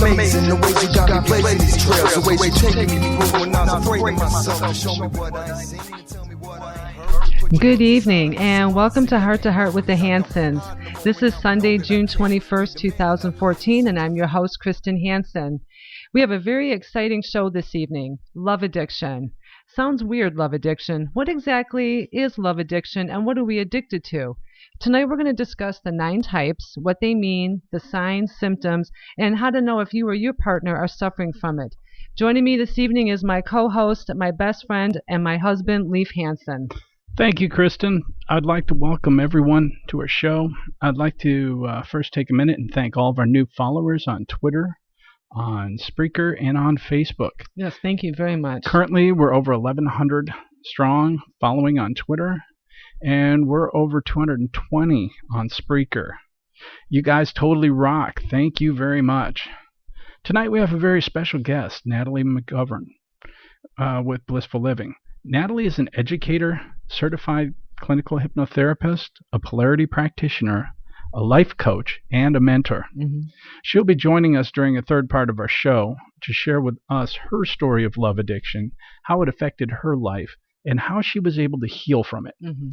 amazing. The way you got me blazing these trails, the way you taking me through when I was afraid of myself. Show me what I ain't seen and tell me what I ain't heard. Good evening and welcome to Heart with the Hansons. This is Sunday, June 21st, 2014, and I'm your host, Kristen Hansen. We have a very exciting show this evening, Love Addiction. Sounds weird, love addiction. What exactly is love addiction and what are we addicted to? Tonight we're going to discuss the 9 types, what they mean, the signs, symptoms, and how to know if you or your partner are suffering from it. Joining me this evening is my co-host, my best friend, and my husband, Leif Hansen. Thank you, Kristen. I'd like to welcome everyone to our show. I'd like to first take a minute and thank all of our new followers on Twitter, on Spreaker, and on Facebook. Yes, thank you very much. Currently, we're over 1,100 strong following on Twitter, and we're over 220 on Spreaker. You guys totally rock. Thank you very much. Tonight, we have a very special guest, Natalie McGovern, with Blissful Living. Natalie is an educator, certified clinical hypnotherapist, a polarity practitioner, a life coach, and a mentor. Mm-hmm. She'll be joining us during a third part of our show to share with us her story of love addiction, how it affected her life, and how she was able to heal from it. Mm-hmm.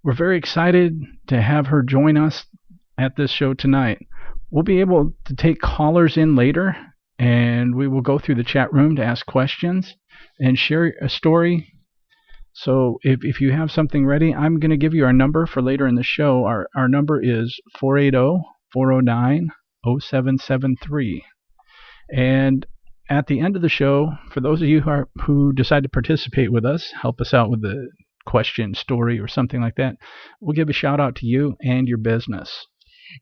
We're very excited to have her join us at this show tonight. We'll be able to take callers in later, and we will go through the chat room to ask questions and share a story. So if you have something ready, I'm going to give you our number for later in the show. Our number is 480-409-0773. And at the end of the show, for those of you who decide to participate with us, help us out with the question, story, or something like that, we'll give a shout out to you and your business.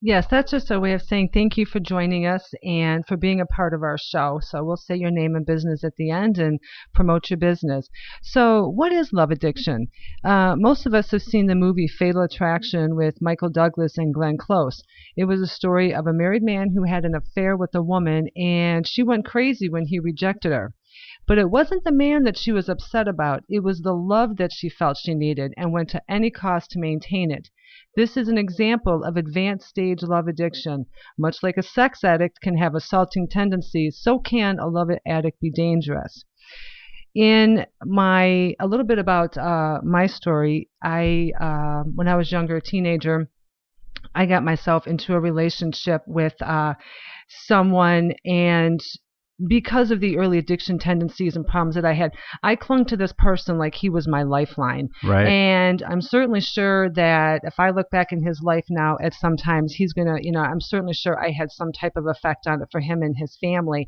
Yes, that's just a way of saying thank you for joining us and for being a part of our show. So we'll say your name and business at the end and promote your business. So what is love addiction? Most of us have seen the movie Fatal Attraction with Michael Douglas and Glenn Close. It was a story of a married man who had an affair with a woman, and she went crazy when he rejected her. But it wasn't the man that she was upset about. It was the love that she felt she needed and went to any cost to maintain it. This is an example of advanced stage love addiction. Much like a sex addict can have assaulting tendencies, so can a love addict be dangerous. A little bit about my story, when I was younger, a teenager, I got myself into a relationship with someone, and because of the early addiction tendencies and problems that I had, I clung to this person like he was my lifeline. Right. And I'm certainly sure that if I look back in his life now, at some times he's going to, I'm certainly sure I had some type of effect on it for him and his family.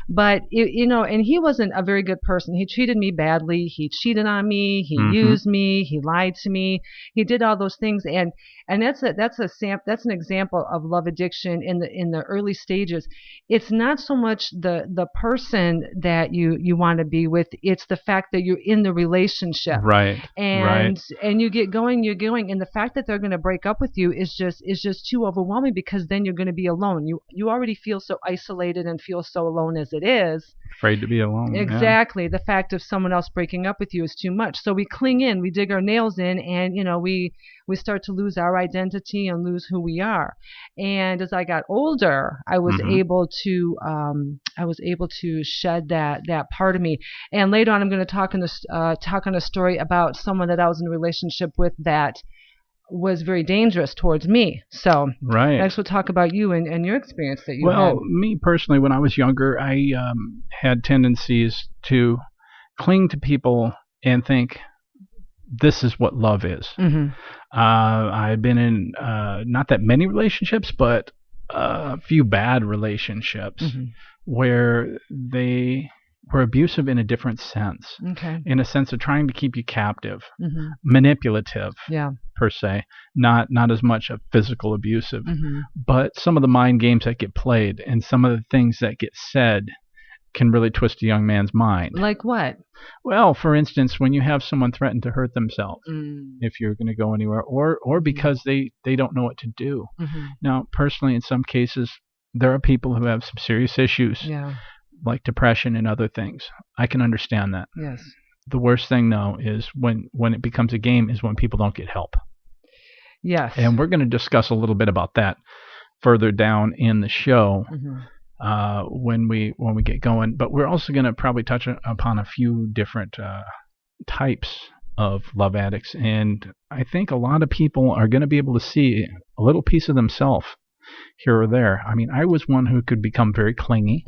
But, and he wasn't a very good person. He treated me badly. He cheated on me. He used me. He lied to me. He did all those things. And that's an example of love addiction in the early stages. It's not so much the person that you want to be with, it's the fact that you're in the relationship. Right. And you get going, and the fact that they're going to break up with you is just too overwhelming, because then you're going to be alone. You already feel so isolated and feel so alone as it is. Afraid to be alone. Exactly. Yeah. The fact of someone else breaking up with you is too much. So we cling in, we dig our nails in, and we start to lose our identity and lose who we are. And as I got older, I was able to shed that part of me. And later on, I'm going to talk on a story about someone that I was in a relationship with that was very dangerous towards me. So next we'll talk about you and your experience that you had. Well, me personally, when I was younger, I had tendencies to cling to people and think, this is what love is. I've been in not that many relationships, but a few bad relationships where they were abusive in a different sense. Okay. In a sense of trying to keep you captive, manipulative, per se, not as much a physical abusive, but some of the mind games that get played and some of the things that get said can really twist a young man's mind. Like what? Well, for instance, when you have someone threaten to hurt themselves if you're going to go anywhere, or because they don't know what to do. Now, personally, in some cases, there are people who have some serious issues, like depression and other things. I can understand that. Yes. The worst thing, though, is when it becomes a game is when people don't get help. Yes. And we're going to discuss a little bit about that further down in the show. when we get going. But we're also going to probably touch upon a few different types of love addicts, and I think a lot of people are going to be able to see a little piece of themselves here or there. I mean, I was one who could become very clingy,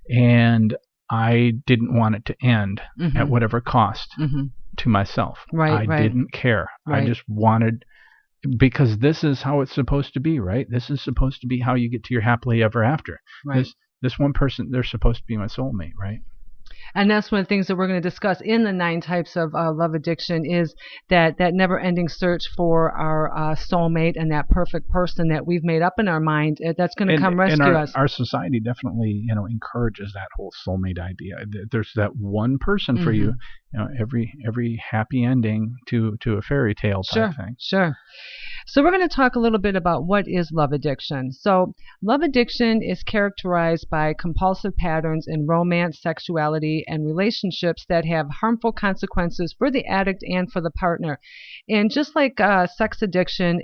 and I didn't want it to end at whatever cost to myself. I didn't care. I just wanted, because this is how it's supposed to be, right? This is supposed to be how you get to your happily ever after. This one person, they're supposed to be my soulmate, right? And that's one of the things that we're going to discuss in the 9 types of love addiction, is that never-ending search for our soulmate and that perfect person that we've made up in our mind. That's going to come rescue us. Our society definitely, encourages that whole soulmate idea. There's that one person for you. Every happy ending to a fairy tale type thing. Sure. So we're going to talk a little bit about what is love addiction. So love addiction is characterized by compulsive patterns in romance, sexuality, and relationships that have harmful consequences for the addict and for the partner. And just like sex addiction,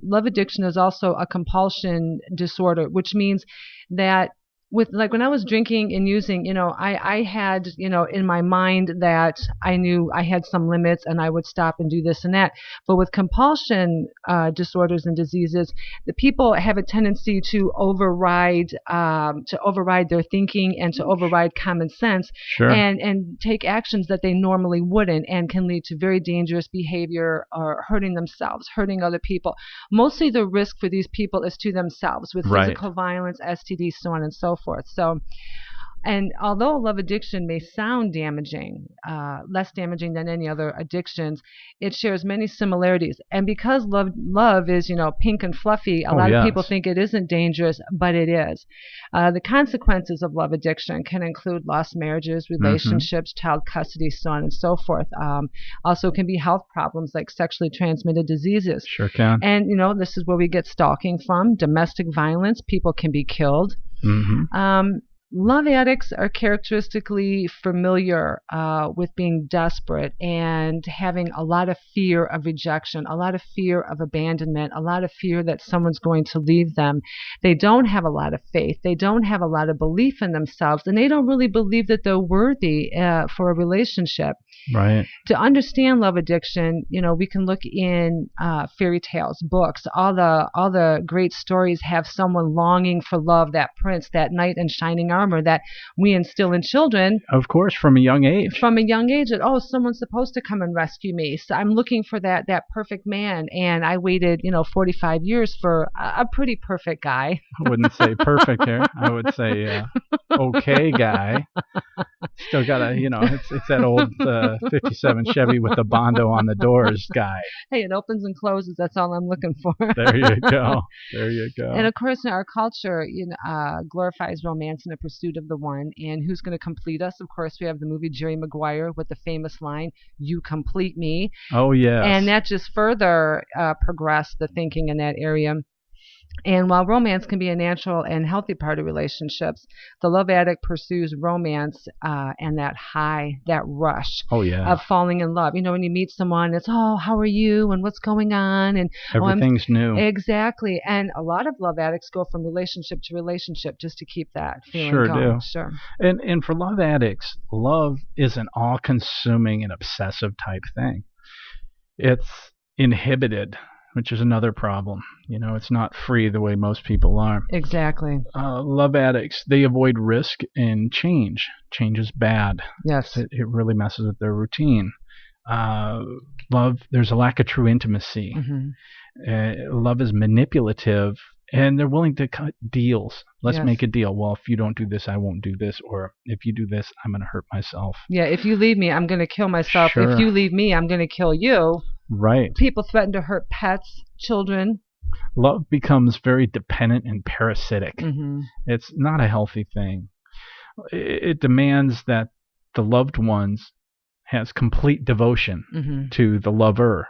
love addiction is also a compulsion disorder, which means that when I was drinking and using, I had, in my mind that I knew I had some limits and I would stop and do this and that. But with compulsion disorders and diseases, the people have a tendency to override their thinking and to override common sense and take actions that they normally wouldn't, and can lead to very dangerous behavior or hurting themselves, hurting other people. Mostly the risk for these people is to themselves, with physical violence, STDs, so on and so forth. So, and although love addiction may sound damaging, less damaging than any other addictions, it shares many similarities. And because love is, pink and fluffy, a lot of people think it isn't dangerous, but it is. The consequences of love addiction can include lost marriages, relationships, child custody, so on and so forth. Also can be health problems like sexually transmitted diseases. Sure can. And, this is where we get stalking from, domestic violence. People can be killed. Love addicts are characteristically familiar with being desperate and having a lot of fear of rejection, a lot of fear of abandonment, a lot of fear that someone's going to leave them. They don't have a lot of faith. They don't have a lot of belief in themselves, and they don't really believe that they're worthy for a relationship. Right. To understand love addiction, we can look in fairy tales, books. All the great stories have someone longing for love, that prince, that knight in shining armor that we instill in children. Of course, from a young age. That, someone's supposed to come and rescue me. So I'm looking for that perfect man, and I waited, 45 years for a pretty perfect guy. I wouldn't say perfect here. I would say okay guy. Still got it's that old 57 Chevy with the Bondo on the doors guy. Hey, it opens and closes. That's all I'm looking for. There you go. And of course, our culture, glorifies romance in the pursuit of the one. And who's going to complete us? Of course, we have the movie Jerry Maguire with the famous line, "You complete me." Oh, yes. And that just further progressed the thinking in that area. And while romance can be a natural and healthy part of relationships, the love addict pursues romance and that high, that rush of falling in love. When you meet someone, it's, how are you? And what's going on? And everything's new. Exactly. And a lot of love addicts go from relationship to relationship just to keep that feeling going. Sure. And for love addicts, love is an all-consuming and obsessive type thing. It's inhibited, which is another problem. It's not free the way most people are. Exactly. Love addicts, they avoid risk and change. Change is bad. Yes. It really messes with their routine. Love, there's a lack of true intimacy. Love is manipulative, and they're willing to cut deals. Let's make a deal. Well, if you don't do this, I won't do this. Or if you do this, I'm going to hurt myself. Yeah, if you leave me, I'm going to kill myself. Sure. If you leave me, I'm going to kill you. Right. People threaten to hurt pets, children. Love becomes very dependent and parasitic. It's not a healthy thing. It demands that the loved ones has complete devotion to the lover.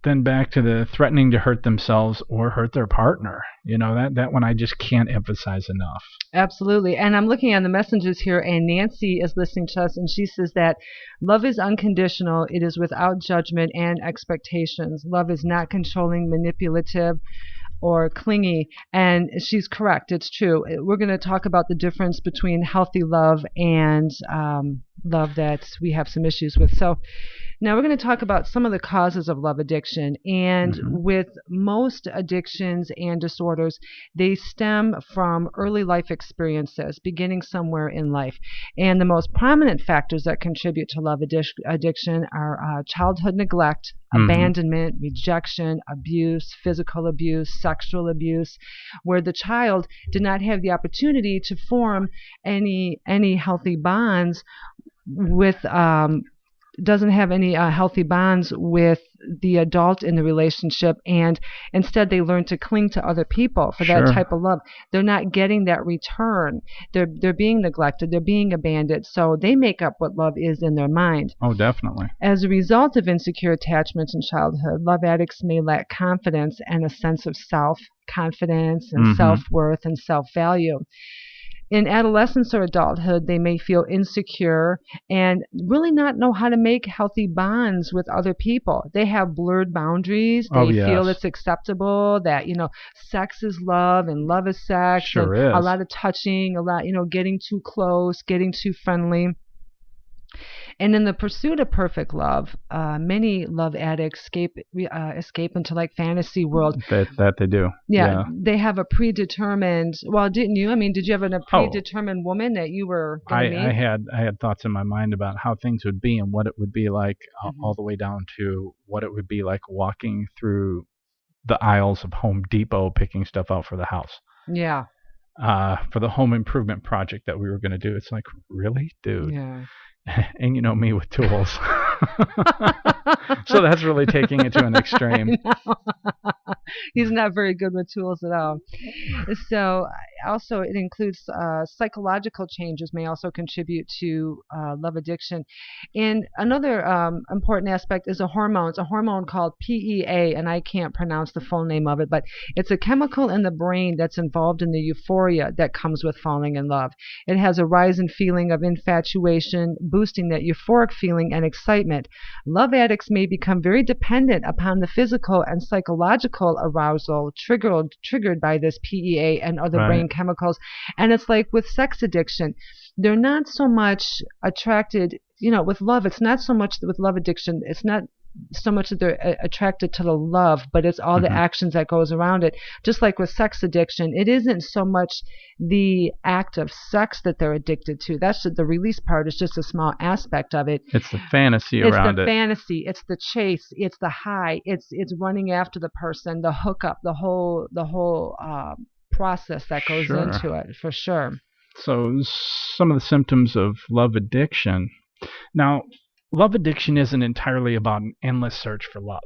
Then back to the threatening to hurt themselves or hurt their partner. That one I just can't emphasize enough. Absolutely. And I'm looking at the messages here, and Nancy is listening to us, and she says that love is unconditional. It is without judgment and expectations. Love is not controlling, manipulative, or clingy. And she's correct. It's true. We're going to talk about the difference between healthy love and love that we have some issues with. So now we're going to talk about some of the causes of love addiction. And with most addictions and disorders, they stem from early life experiences, beginning somewhere in life. And the most prominent factors that contribute to love addiction are childhood neglect, abandonment, rejection, abuse, physical abuse, sexual abuse, where the child did not have the opportunity to form any healthy bonds with doesn't have any healthy bonds with the adult in the relationship, and instead they learn to cling to other people for that type of love. They're not getting that return. They're being neglected. They're being abandoned. So they make up what love is in their mind. Oh, definitely. As a result of insecure attachments in childhood, love addicts may lack confidence and a sense of self-confidence and self-worth and self-value. In adolescence or adulthood, they may feel insecure and really not know how to make healthy bonds with other people. They have blurred boundaries. They feel it's acceptable that, sex is love and love is sex. Sure and is. A lot of touching, a lot, getting too close, getting too friendly. And in the pursuit of perfect love, many love addicts escape into like fantasy world. That they do. Yeah, they have a predetermined. Well, didn't you? I mean, did you have a predetermined woman that you were going to meet? I had thoughts in my mind about how things would be and what it would be like, all the way down to what it would be like walking through the aisles of Home Depot picking stuff out for the house. Yeah. For the home improvement project that we were going to do. It's like, really, dude? Yeah. And me with tools. So that's really taking it to an extreme. He's not very good with tools at all. So also it includes psychological changes may also contribute to love addiction. And another important aspect is a hormone. It's a hormone called PEA, and I can't pronounce the full name of it, but it's a chemical in the brain that's involved in the euphoria that comes with falling in love. It has a rise in feeling of infatuation, boosting that euphoric feeling and excitement. Love addicts may become very dependent upon the physical and psychological arousal triggered by this PEA and other brain chemicals. And it's like with sex addiction, they're not so much attracted, with love. It's not so much with love addiction. It's not so much that they're attracted to the love, but it's all the actions that goes around it. Just like with sex addiction, it isn't so much the act of sex that they're addicted to. That's the release part is just a small aspect of it. It's the fantasy around it. It's the fantasy. It's the chase. It's the high. It's running after the person, the hookup, the whole process that goes into it, for sure. So some of the symptoms of love addiction. Now, love addiction isn't entirely about an endless search for love.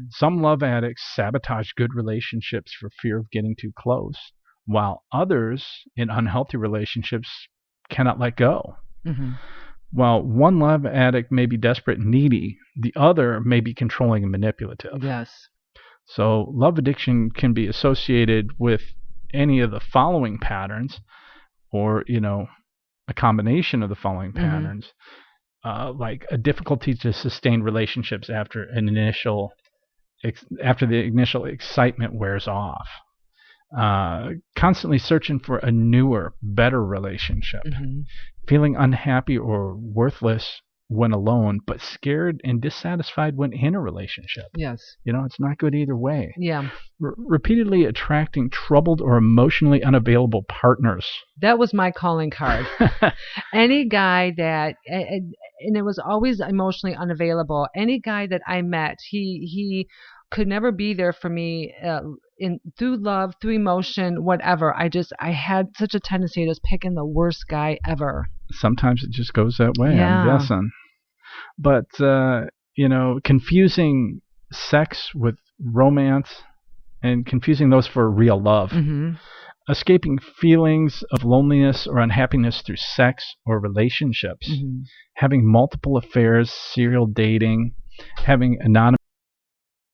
Some love addicts sabotage good relationships for fear of getting too close, while others in unhealthy relationships cannot let go. While one love addict may be desperate and needy, the other may be controlling and manipulative. Yes. So love addiction can be associated with any of the following patterns, or, a combination of the following patterns. Like a difficulty to sustain relationships after the initial excitement wears off. Constantly searching for a newer, better relationship. Feeling unhappy or worthless when alone, but scared and dissatisfied when in a relationship. Yes. It's not good either way. Yeah. Repeatedly attracting troubled or emotionally unavailable partners. That was my calling card. Any guy that, and it was always emotionally unavailable, any guy that I met, he could never be there for me through love, through emotion, whatever. I had such a tendency to just picking the worst guy ever. Sometimes it just goes that way, yeah. I'm guessing. But, confusing sex with romance and confusing those for real love. Escaping feelings of loneliness or unhappiness through sex or relationships. Having multiple affairs, serial dating, having anonymous